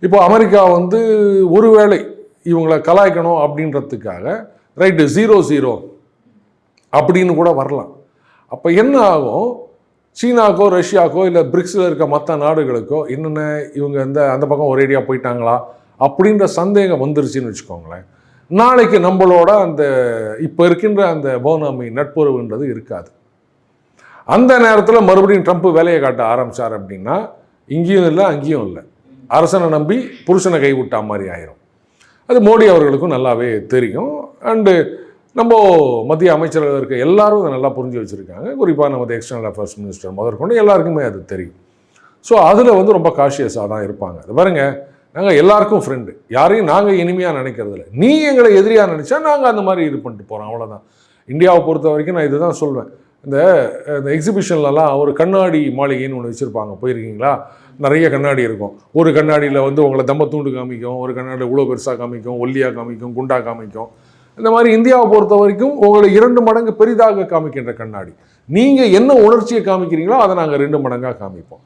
இப்போ அமெரிக்கா வந்து ஒருவேளை இவங்களை கலாய்க்கணும் அப்படின்றதுக்காக ரைட்டு 0-0 அப்படின்னு கூட வரலாம். அப்போ என்ன ஆகும், சீனாக்கோ ரஷ்யாக்கோ இல்லை பிரிக்ஸில் இருக்க மற்ற நாடுகளுக்கோ என்னென்ன இவங்க அந்த பக்கம் ஒரேடியாக போயிட்டாங்களா அப்படின்ற சந்தேகம் வந்துருச்சுன்னு வச்சுக்கோங்களேன், நாளைக்கு நம்மளோட அந்த இப்போ இருக்கின்ற அந்த பௌர்ணமி நட்புறவுன்றது இருக்காது. அந்த நேரத்தில் மறுபடியும் ட்ரம்ப் வேலையை காட்ட ஆரம்பித்தார் அப்படின்னா இங்கேயும் இல்லை அங்கேயும் இல்லை, அரசனை நம்பி புருஷனை கைவிட்டா மாதிரி ஆயிரும். அது மோடி அவர்களுக்கும் நல்லாவே தெரியும். அண்டு நம்ம மத்திய அமைச்சர்கள் இருக்க எல்லாரும் அதை நல்லா புரிஞ்சு வச்சுருக்காங்க. குறிப்பாக நமது எக்ஸ்டர்னல் அஃபேர்ஸ் மினிஸ்டர் முதற்கொண்டு எல்லாருக்குமே அது தெரியும். ஸோ அதில் வந்து ரொம்ப காஷியஸாக தான் இருப்பாங்க. அது பாருங்க, நாங்கள் எல்லாருக்கும் ஃப்ரெண்டு, யாரையும் நாங்கள் இனிமையாக நினைக்கிறதில்ல. நீ எங்களை எதிரியாக நினச்சா நாங்கள் அந்த மாதிரி இது பண்ணிட்டு போகிறோம், அவ்வளோதான். இந்தியாவை பொறுத்த வரைக்கும் நான் இதுதான் சொல்வேன். இந்த எக்ஸிபிஷன்லலாம் ஒரு கண்ணாடி மாளிகைன்னு ஒன்று வச்சுருப்பாங்க, போயிருக்கீங்களா? நிறைய கண்ணாடி இருக்கும். ஒரு கண்ணாடியில் வந்து உங்களை தம்ம தூண்டு காமிக்கும், ஒரு கண்ணாடி இவ்வளோ பெருசாக காமிக்கும், ஒல்லியாக காமிக்கும், குண்டாக காமிக்கும். இந்த மாதிரி இந்தியாவை பொறுத்த வரைக்கும் உங்களை 2 மடங்கு பெரிதாக காமிக்கின்ற கண்ணாடி. நீங்கள் என்ன உணர்ச்சியை காமிக்கிறீங்களோ அதை நாங்கள் 2 மடங்காக காமிப்போம்.